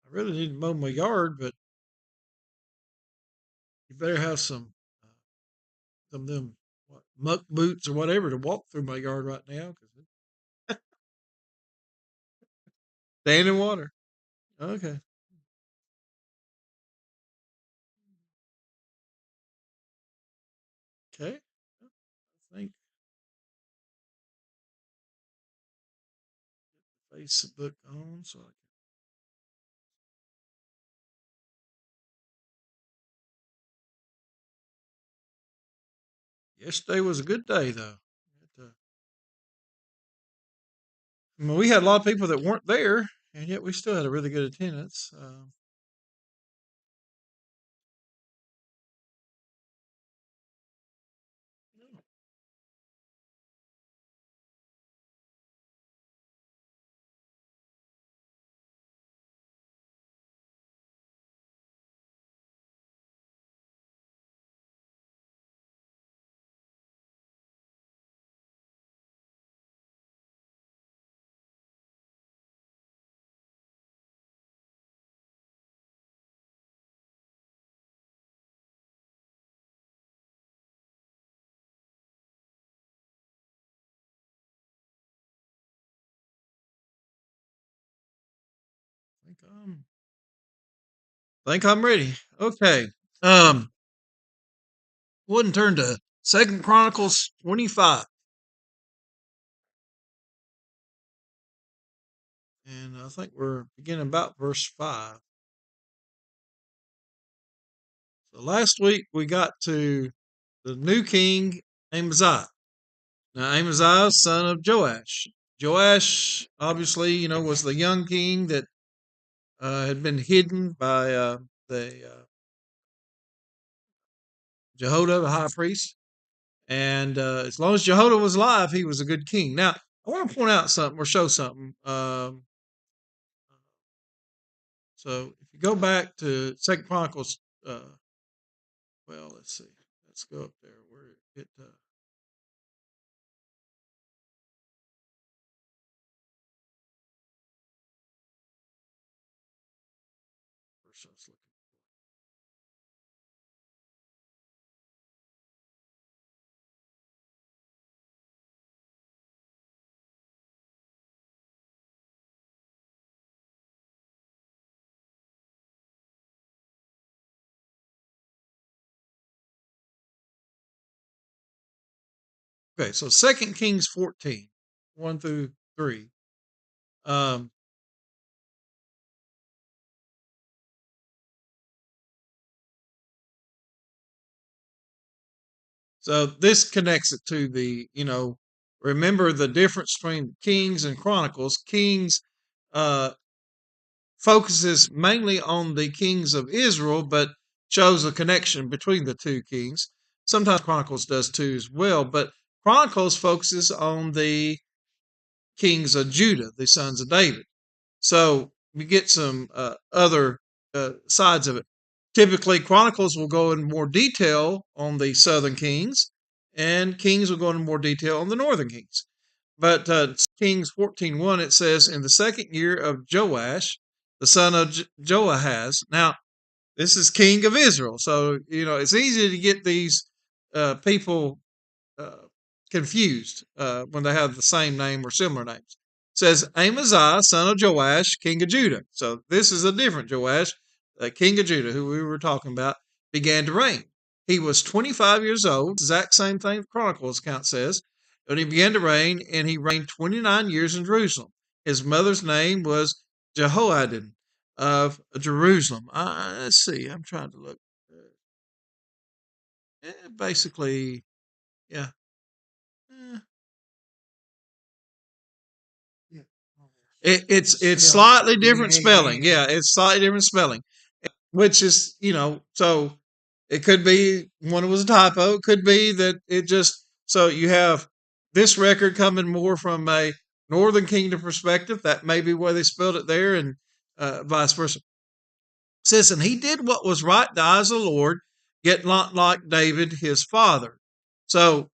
I really need to mow my yard, but you better have some of them muck boots or whatever to walk through my yard right now because it's standing water. Okay. Okay. I think Facebook on so I can. Yesterday was a good day though. I mean, we had a lot of people that weren't there, and yet we still had a really good attendance. I think I'm ready. Okay. Wouldn't turn to Second Chronicles 25, and I think we're beginning about verse 5. So last week we got to the new king Amaziah. Now Amaziah, son of Joash. Joash, obviously, was the young king that had been hidden by the Jehoiada, the high priest. And as long as Jehoiada was alive, he was a good king. Now, I want to point out something or show something. So if you go back to Second Chronicles, well, let's see. Let's go up there where it. First I was looking. Okay, so Second Kings 14, 1 through 3. Um, so this connects it to remember the difference between Kings and Chronicles. Kings uh, focuses mainly on the kings of Israel, but shows a connection between the two kings. Sometimes Chronicles does too as well, but Chronicles focuses on the kings of Judah, the sons of David. So we get some other sides of it. Typically, Chronicles will go in more detail on the southern kings, and Kings will go into more detail on the northern kings. But Kings 14:1, it says, in the second year of Joash, the son of Joahaz. Now, this is king of Israel. So, it's easy to get these people uh, confused when they have the same name or similar names. It says Amaziah, son of Joash, king of Judah. So this is a different Joash, king of Judah, who we were talking about, began to reign. He was 25 years old, exact same thing the Chronicles account says. When he began to reign, and he reigned 29 years in Jerusalem. His mother's name was Jehoiadin of Jerusalem. Let's see, I'm trying to look. Basically, yeah. Eh, it's slightly different spelling. Yeah, it's slightly different spelling, which is so it could be one was a typo. It could be that it just so you have this record coming more from a Northern Kingdom perspective. That may be where they spelled it there, and vice versa. It says, and he did what was right in the eyes of the Lord, yet not like David his father. So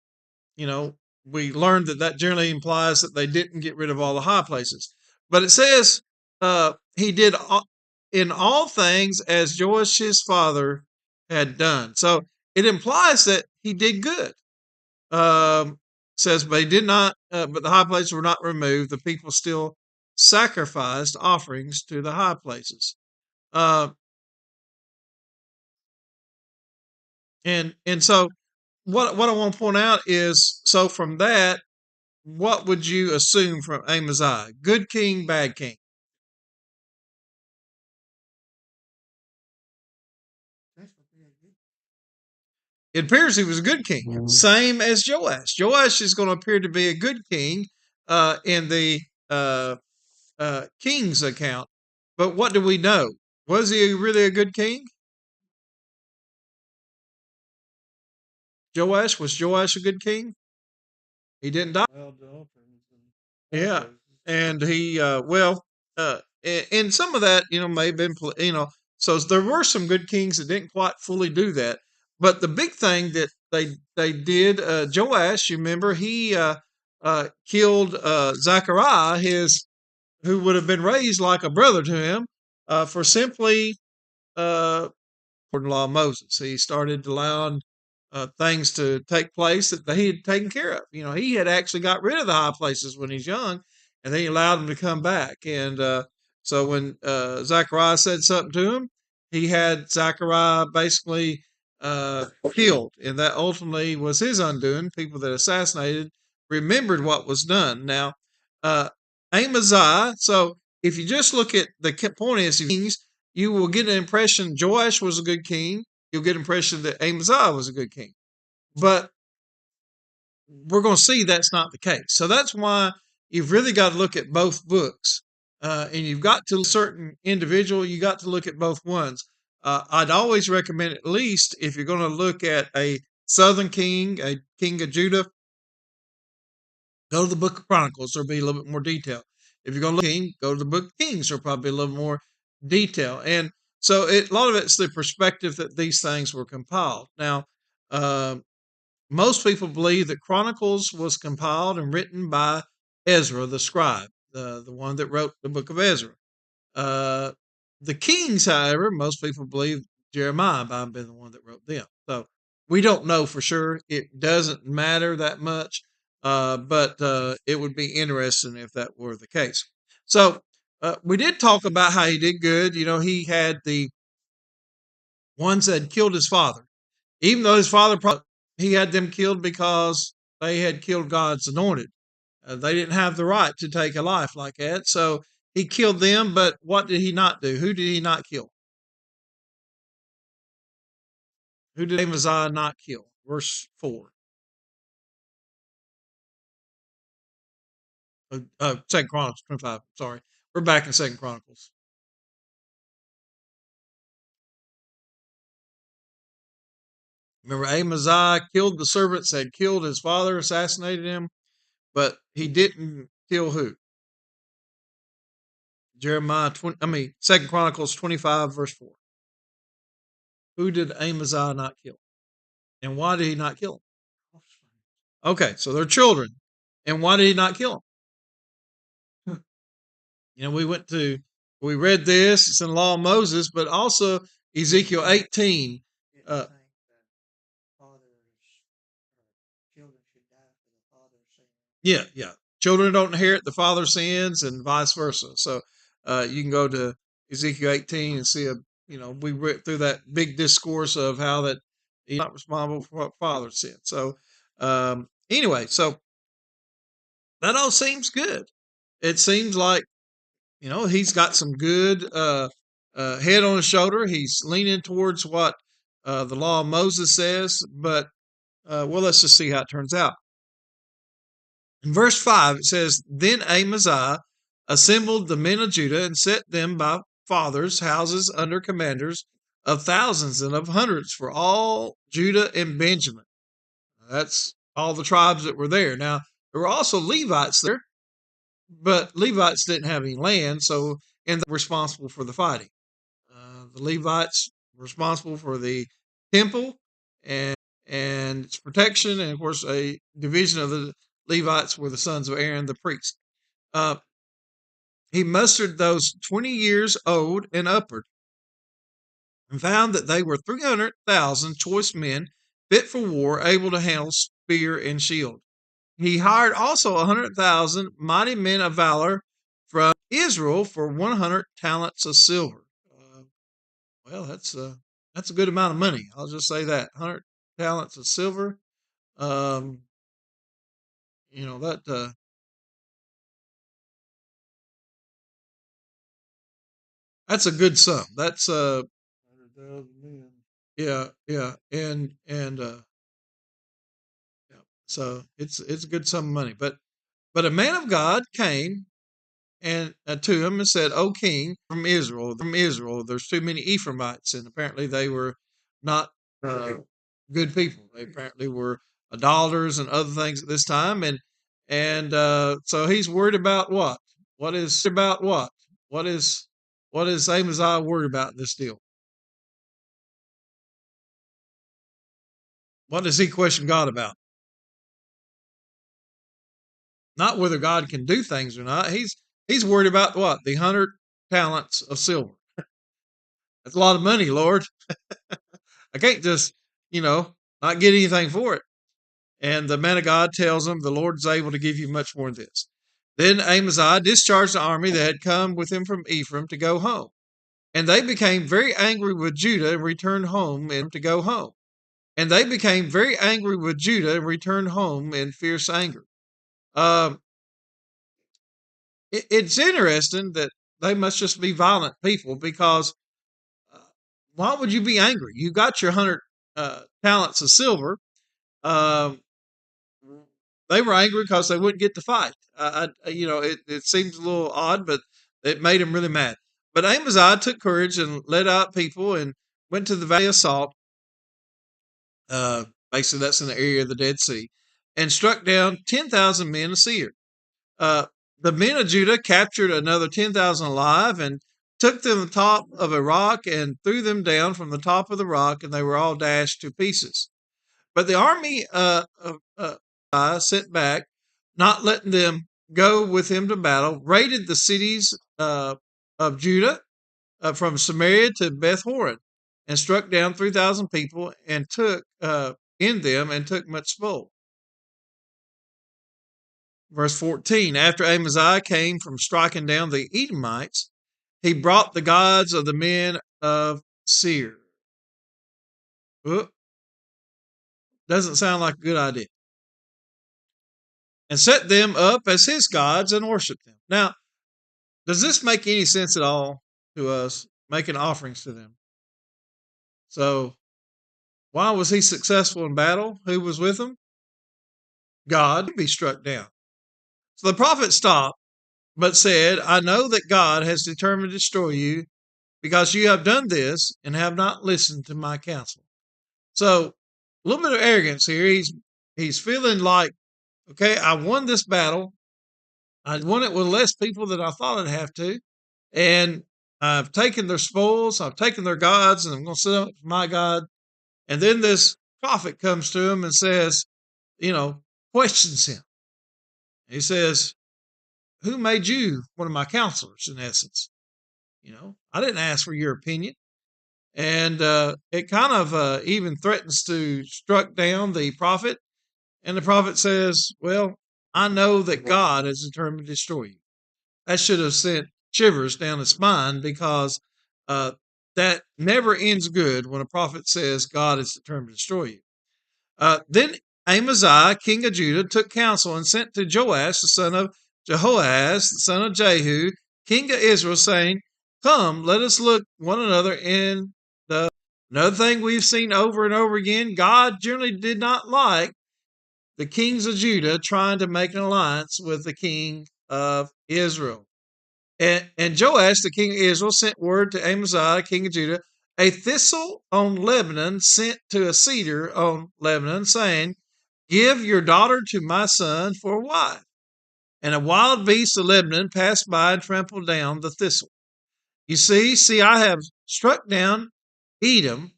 you know, we learned that generally implies that they didn't get rid of all the high places. But it says he did. in all things as Joash his father had done. So it implies that he did good. Um, Says, but he did not, but the high places were not removed. The people still sacrificed offerings to the high places. Uh, and so what I want to point out is, so from that, what would you assume from Amaziah? Good king, bad king? It appears he was a good king, same as Joash. Joash is going to appear to be a good king in the uh, king's account. But what do we know? Was he really a good king? Was Joash a good king? He didn't die. Yeah, and he and some of that, may have been, so there were some good kings that didn't quite fully do that. But the big thing that they did, Joash, you remember, he killed Zechariah, his who would have been raised like a brother to him, for simply uh, according to the law of Moses. He started allowing things to take place that he had taken care of. He had actually got rid of the high places when he's young, and then he allowed them to come back. And so when Zechariah said something to him, he had Zechariah basically killed, and that ultimately was his undoing. People that assassinated remembered what was done. Now, uh, Amaziah. So if you just look at the point is kings, you will get an impression Joash was a good king. You'll get an impression that Amaziah was a good king. But we're going to see that's not the case. So that's why you've really got to look at both books. And you've got to, a certain individual, you got to look at both ones. I'd always recommend, at least if you're going to look at a southern king, a king of Judah, go to the book of Chronicles. There'll be a little bit more detail. If you're going to look at king, go to the book of Kings. There'll probably be a little more detail. And so a lot of it's the perspective that these things were compiled. Now, most people believe that Chronicles was compiled and written by Ezra, the scribe, the one that wrote the book of Ezra. Uh, the Kings, however, most people believe Jeremiah might have been the one that wrote them. So we don't know for sure. It doesn't matter that much, but it would be interesting if that were the case. So we did talk about how he did good. He had the ones that had killed his father, even though his father, he had them killed because they had killed God's anointed. They didn't have the right to take a life like that. So he killed them, but what did he not do? Who did he not kill? Who did Amaziah not kill? Verse 4. Second Chronicles 25. Sorry. We're back in Second Chronicles. Remember, Amaziah killed the servants that had killed his father, assassinated him, but he didn't kill who? Second Chronicles 25, verse 4. Who did Amaziah not kill? And why did he not kill them? Okay, so they're children. And why did he not kill them? We read this, it's in the law of Moses, but also Ezekiel 18. Yeah, yeah. Children don't inherit the father's sins and vice versa. So you can go to Ezekiel 18 and see we went through that big discourse of how that he's not responsible for what father sin. So anyway, so that all seems good. It seems like, he's got some good head on his shoulder. He's leaning towards what the law of Moses says, but let's just see how it turns out. In verse 5, it says, Then Amaziah assembled the men of Judah and set them by fathers' houses under commanders of thousands and of hundreds for all Judah and Benjamin. That's all the tribes that were there. Now, there were also Levites there, but Levites didn't have any land, and they were responsible for the fighting. The Levites were responsible for the temple and its protection, and of course, a division of the Levites were the sons of Aaron, the priest. Uh, he mustered those 20 years old and upward, and found that they were 300,000 choice men, fit for war, able to handle spear and shield. He hired also 100,000 mighty men of valor from Israel for 100 talents of silver. Well, that's a good amount of money. I'll just say that 100 talents of silver. Um, that that's a good sum. That's 100,000 men. Yeah, yeah, and yeah. So it's a good sum of money. But a man of God came and to him and said, "O king from Israel, there's too many Ephraimites, and apparently they were not good people. They apparently were idolaters and other things at this time, and so he's worried about what? What is what is Amaziah worried about in this deal? What does he question God about? Not whether God can do things or not. He's worried about what? The 100 talents of silver. That's a lot of money, Lord. I can't just, you know, not get anything for it. And the man of God tells him, the Lord's able to give you much more than this. Then Amaziah discharged the army that had come with him from Ephraim to go home. And they became very angry with Judah and returned home and to go home. And they became very angry with Judah and returned home in fierce anger. Um, it's interesting that they must just be violent people because uh, why would you be angry? You got your 100 talents of silver. Um, they were angry because they wouldn't get to fight. It seems a little odd, but it made them really mad. But Amaziah took courage and led out people and went to the Valley of Salt. Basically, that's in the area of the Dead Sea, and struck down 10,000 men of Seir. Uh, the men of Judah captured another 10,000 alive and took them to the top of a rock and threw them down from the top of the rock, and they were all dashed to pieces. But the army sent back, not letting them go with him to battle, raided the cities of Judah from Samaria to Beth Horon, and struck down 3,000 people and took in them and took much spoil. Verse 14, after Amaziah came from striking down the Edomites, he brought the gods of the men of Seir. Doesn't sound like a good idea. And set them up as his gods and worshiped them. Now, does this make any sense at all to us, making offerings to them? So, why was he successful in battle? Who was with him? God be struck down. So the prophet stopped, but said, I know that God has determined to destroy you because you have done this and have not listened to my counsel. So, a little bit of arrogance here. He's feeling like, okay, I won this battle. I won it with less people than I thought I'd have to. And I've taken their spoils, I've taken their gods, and I'm going to set up my God. And then this prophet comes to him and says, questions him. He says, who made you one of my counselors, in essence? I didn't ask for your opinion. And it kind of even threatens to struck down the prophet. And the prophet says, well, I know that God has determined to destroy you. That should have sent shivers down his spine because that never ends good when a prophet says God is determined to destroy you. Then Amaziah, king of Judah, took counsel and sent to Joash, the son of Jehoahaz, the son of Jehu, king of Israel, saying, come, let us look one another in the. Another thing we've seen over and over again, God generally did not like the kings of Judah trying to make an alliance with the king of Israel. And Joash, the king of Israel, sent word to Amaziah, king of Judah, a thistle on Lebanon sent to a cedar on Lebanon, saying, give your daughter to my son for a wife. And a wild beast of Lebanon passed by and trampled down the thistle. You see, I have struck down Edom,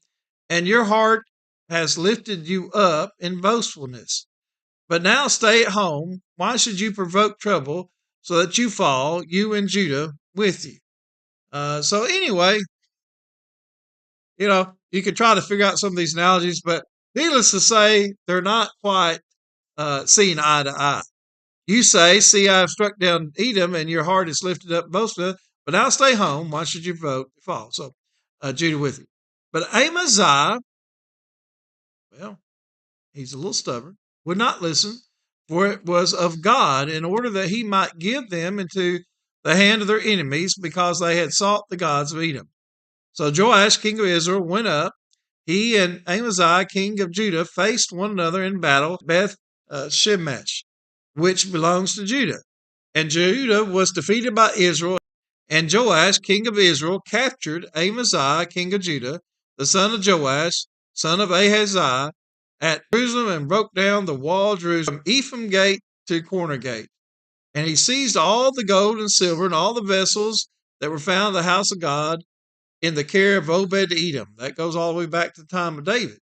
and your heart has lifted you up in boastfulness. But now stay at home. Why should you provoke trouble so that you fall, you and Judah with you. So anyway, you could try to figure out some of these analogies, but needless to say, they're not quite seeing eye to eye. You say, "See, I have struck down Edom, and your heart is lifted up boastfully. But now stay home. Why should you vote fall?" So Judah with you. But Amaziah, well, he's a little stubborn, would not listen, for it was of God, in order that he might give them into the hand of their enemies, because they had sought the gods of Edom. So Joash, king of Israel, went up. He and Amaziah, king of Judah, faced one another in battle, Beth Shemesh, which belongs to Judah. And Judah was defeated by Israel, and Joash, king of Israel, captured Amaziah, king of Judah, the son of Joash, son of Ahaziah, at Jerusalem, and broke down the wall of Jerusalem, from Ephraim gate to corner gate. And he seized all the gold and silver and all the vessels that were found in the house of God in the care of Obed Edom. That goes all the way back to the time of David.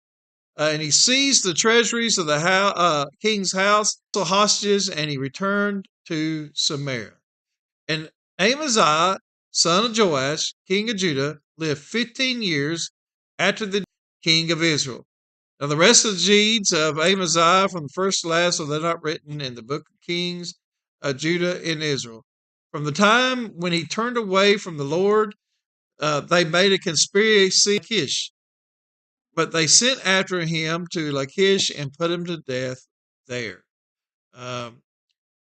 And he seized the treasuries of the king's house, the hostages, and he returned to Samaria. And Amaziah, son of Joash, king of Judah, lived 15 years after the king of Israel. Now, the rest of the deeds of Amaziah, from the first to last, are they not written in the book of Kings of Judah and Israel? From the time when he turned away from the Lord, they made a conspiracy against Lachish, but they sent after him to Lachish and put him to death there. And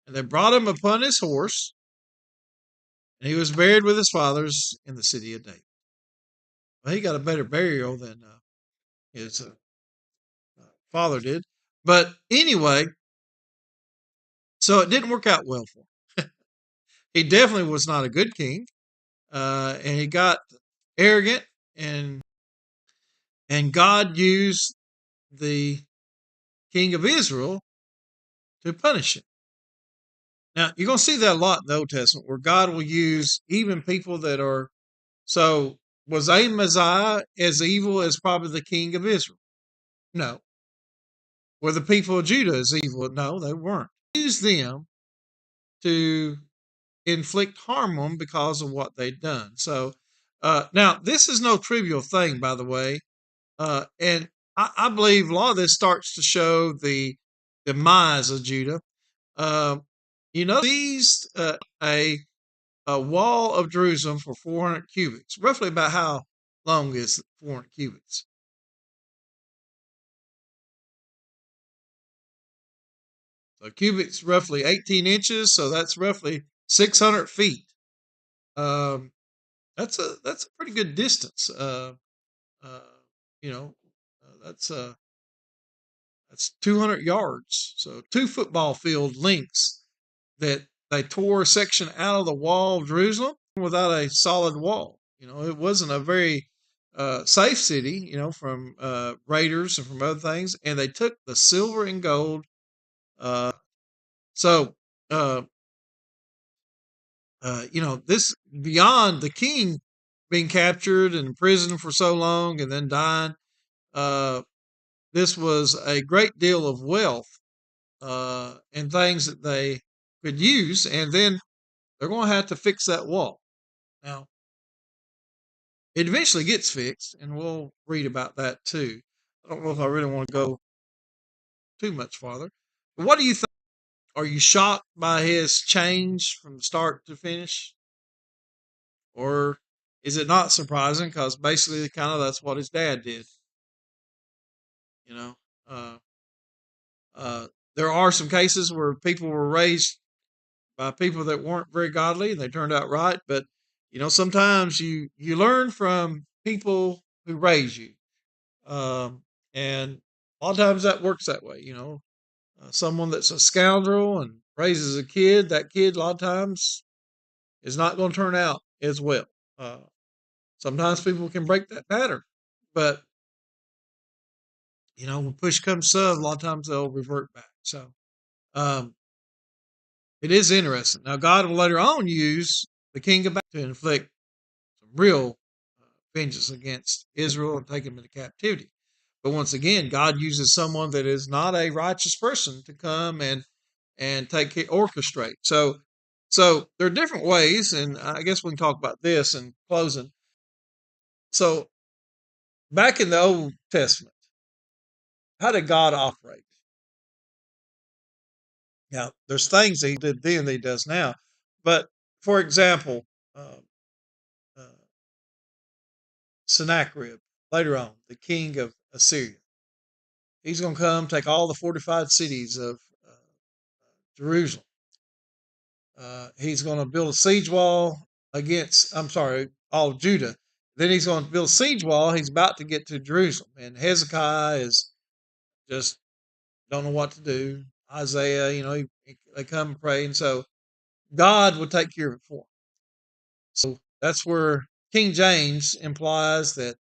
they brought him upon his horse, and he was buried with his fathers in the city of David. Well, he got a better burial than his father did. But anyway, so it didn't work out well for him. He definitely was not a good king, and he got arrogant, and God used the king of Israel to punish him. Now, you're going to see that a lot in the Old Testament, where God will use even people that are. So, was Amaziah as evil as probably the king of Israel? No. Were the people of Judah as evil? No, they weren't. He used them to inflict harm on them because of what they'd done. So, now, this is no trivial thing, by the way. And I believe a lot of this starts to show the demise of Judah. Seized a wall of Jerusalem for 400 cubits. Roughly about how long is 400 cubits? So cubits roughly 18 inches, so that's roughly 600 feet. That's a pretty good distance. Uh, you know, that's 200 yards. So 2 football field lengths that they tore a section out of the wall of Jerusalem without a solid wall. It wasn't a very safe city, from raiders and from other things. And they took the silver and gold. So, uh, this beyond the king being captured and imprisoned for so long and then dying, this was a great deal of wealth and things that they could use. And then they're going to have to fix that wall. Now, it eventually gets fixed, and we'll read about that too. I don't know if I really want to go too much farther. But what do you think? Are you shocked by his change from start to finish? Or is it not surprising? Because basically, kind of that's what his dad did. You know, uh, there are some cases where people were raised by people that weren't very godly and they turned out right. But, sometimes you learn from people who raise you. And a lot of times that works that way. Someone that's a scoundrel and raises a kid, that kid a lot of times is not going to turn out as well. Uh, Sometimes people can break that pattern, but when push comes to shove, a lot of times they'll revert back. So um, it is interesting. Now God will later on use the king of Babylon to inflict some real vengeance against Israel and take them into captivity. But once again, God uses someone that is not a righteous person to come and orchestrate. So So there are different ways, and I guess we can talk about this in closing. So back in the Old Testament, how did God operate? Now, there's things that he did then that he does now. But for example, uh, uh, Sennacherib, later on, the king of Assyria, he's going to come take all the fortified cities of Jerusalem. He's going to build a siege wall against, I'm sorry, all of Judah. Then he's going to build a siege wall. He's about to get to Jerusalem. And Hezekiah is just don't know what to do. Isaiah, they come and pray. And so God will take care of it for him. So that's where King James implies that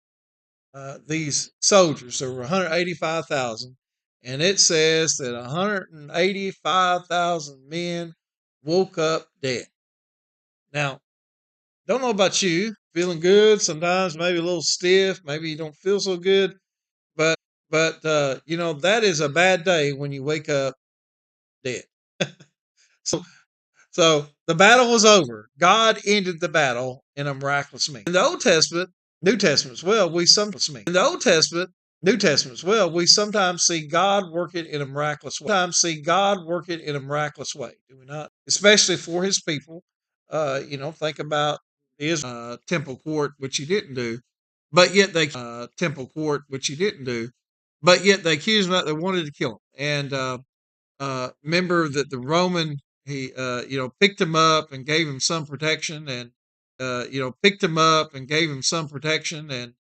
these soldiers, there were 185,000, and it says that 185,000 men woke up dead. Now, don't know about you, feeling good sometimes, maybe a little stiff, maybe you don't feel so good, but that is a bad day when you wake up dead. so So the battle was over. God ended the battle in a miraculous means. In the Old Testament, New Testament as well, we sometimes see God working in a miraculous way. Do we not? Especially for his people. Think about Israel temple court, which he didn't do. But yet they accused him that they wanted to kill him. And remember that the Roman he picked him up and gave him some protection, and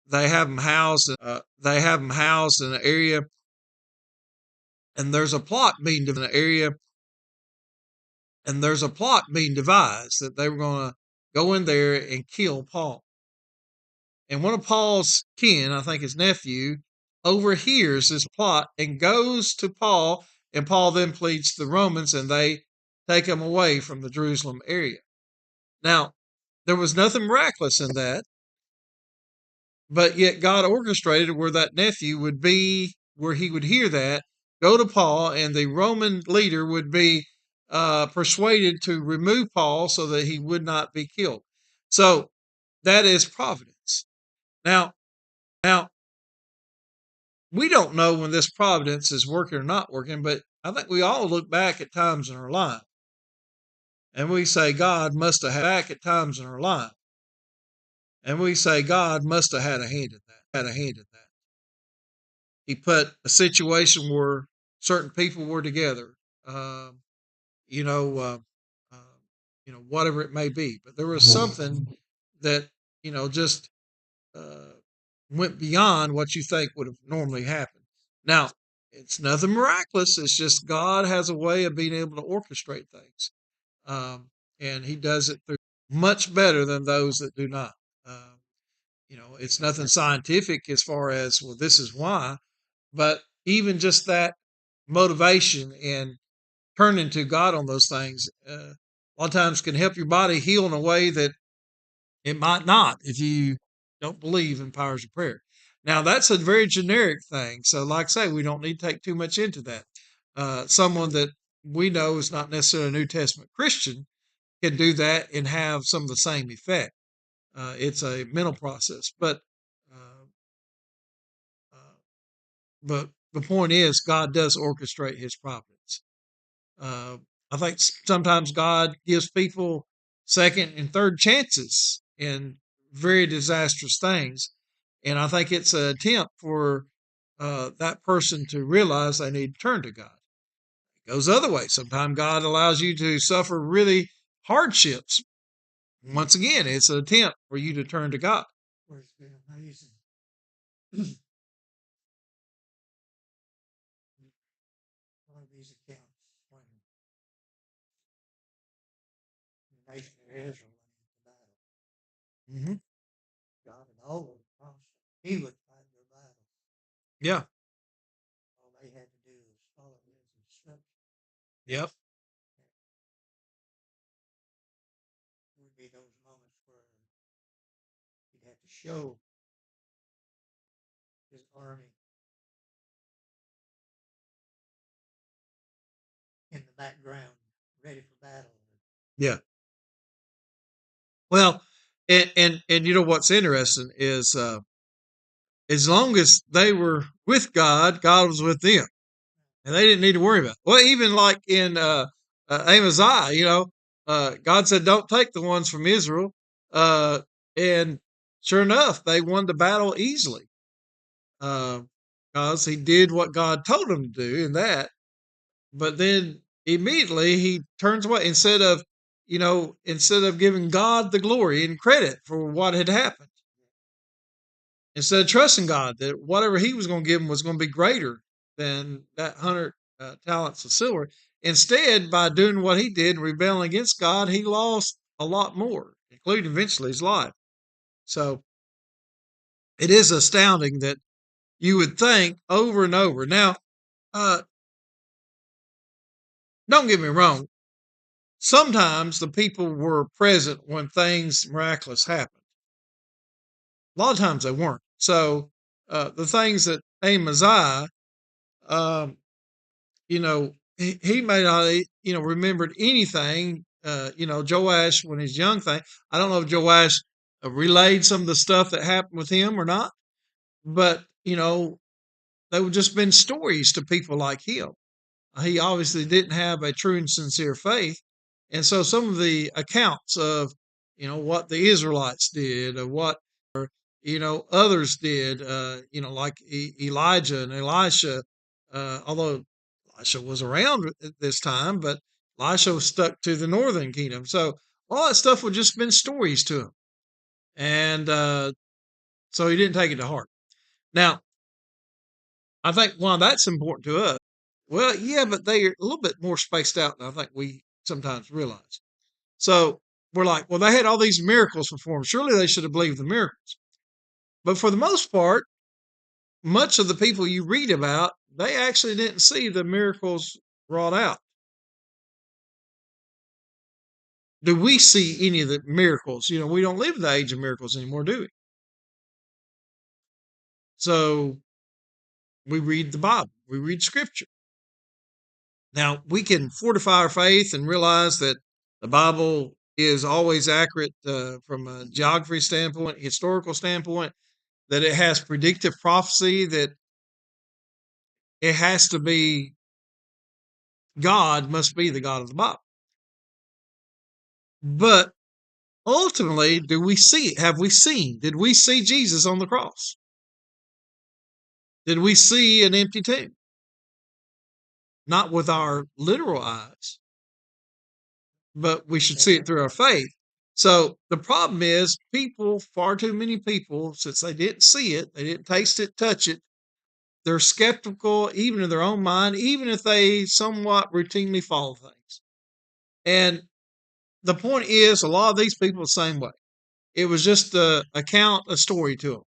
they have him housed in an area, and there's a plot being devised that they were going to go in there and kill Paul. And one of Paul's kin, I think his nephew, overhears this plot and goes to Paul, and Paul then pleads to the Romans, and they take him away from the Jerusalem area. Now, there was nothing miraculous in that, but yet God orchestrated where that nephew would be, where he would hear that, go to Paul, and the Roman leader would be persuaded to remove Paul so that he would not be killed. So that is providence. Now, we don't know when this providence is working or not working, but I think we all look back at times in our life and we say God must have had a hand in that. He put a situation where certain people were together, um, you know, uh, uh, whatever it may be. But there was something that just uh, went beyond what you think would have normally happened. Now, it's nothing miraculous. It's just God has a way of being able to orchestrate things, and He does it through much better than those that do not. Um, it's nothing scientific as far as well. This is why, but even just that motivation and turning to God on those things, a lot of times can help your body heal in a way that it might not if you don't believe in powers of prayer. Now, that's a very generic thing. So, like I say, we don't need to take too much into that. Someone that we know is not necessarily a New Testament Christian can do that and have some of the same effect. It's a mental process. Uh, uh, but the point is, God does orchestrate his providence. Uh, I think sometimes God gives people second and third chances in very disastrous things. And I think it's an attempt for that person to realize they need to turn to God. It goes the other way. Sometimes God allows you to suffer really hardships. Once again, it's an attempt for you to turn to God. It's been amazing. One of these accounts when the nation of Israel went into battle. Mm-hmm. God had always promised He would fight their battles. Yeah. All they had to do was follow His instructions. Yep. There would be those moments where He'd have to show His army in the background, ready for battle. Yeah. Well, and you know what's interesting is as long as they were with God, God was with them, and they didn't need to worry about it. Well, even like in Amaziah, God said, "Don't take the ones from Israel," uh, and sure enough, they won the battle easily because he did what God told him to do in that. But then immediately he turns away instead of giving God the glory and credit for what had happened, instead of trusting God that whatever he was going to give him was going to be greater than that 100 talents of silver. Instead, by doing what he did, rebelling against God, he lost a lot more, including eventually his life. So it is astounding that you would think over and over. Now, uh, don't get me wrong. Sometimes the people were present when things miraculous happened. A lot of times they weren't. So the things that Amaziah, um, he may not, remembered anything. Joash when he's young thing. I don't know if Joash relayed some of the stuff that happened with him or not, but they would just been stories to people like him. He obviously didn't have a true and sincere faith. And so some of the accounts of, what the Israelites did or what, others did, like Elijah and Elisha, although Elisha was around at this time, but Elisha was stuck to the northern kingdom. So all that stuff would just been stories to him. And so he didn't take it to heart. Now, I think while that's important to us, well, yeah, but they're a little bit more spaced out than I think we sometimes realize. So we're like, well, they had all these miracles performed. Surely they should have believed the miracles. But for the most part, much of the people you read about, they actually didn't see the miracles wrought out. Do we see any of the miracles? We don't live in the age of miracles anymore, do we? So we read the Bible, we read scripture. Now, we can fortify our faith and realize that the Bible is always accurate from a geography standpoint, historical standpoint, that it has predictive prophecy, that it has to be God, must be the God of the Bible. But ultimately, do we see it? Have we seen? Did we see Jesus on the cross? Did we see an empty tomb? Not with our literal eyes, but we should see it through our faith. So the problem is people, far too many people, since they didn't see it, they didn't taste it, touch it, they're skeptical even in their own mind, even if they somewhat routinely follow things. And the point is, a lot of these people the same way. It was just a story to them.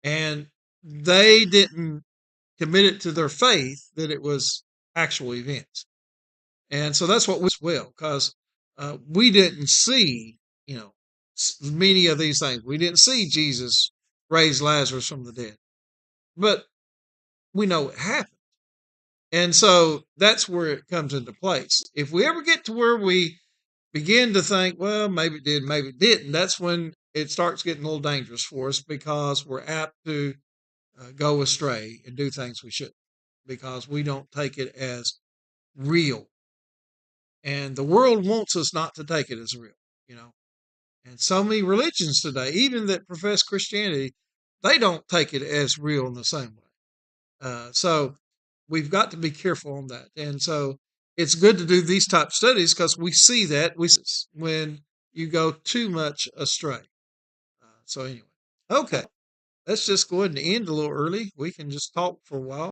And they didn't commit it to their faith that it was actual events. And so that's what we will, because we didn't see, many of these things. We didn't see Jesus raise Lazarus from the dead, but we know it happened. And so that's where it comes into place. If we ever get to where we begin to think, well, maybe it did, maybe it didn't, that's when it starts getting a little dangerous for us because we're apt to go astray and do things we shouldn't because we don't take it as real. And the world wants us not to take it as real, you know. And so many religions today, even that profess Christianity, they don't take it as real in the same way. So we've got to be careful on that. And so it's good to do these type of studies because we see that when you go too much astray. So anyway, okay, let's just go ahead and end a little early. We can just talk for a while.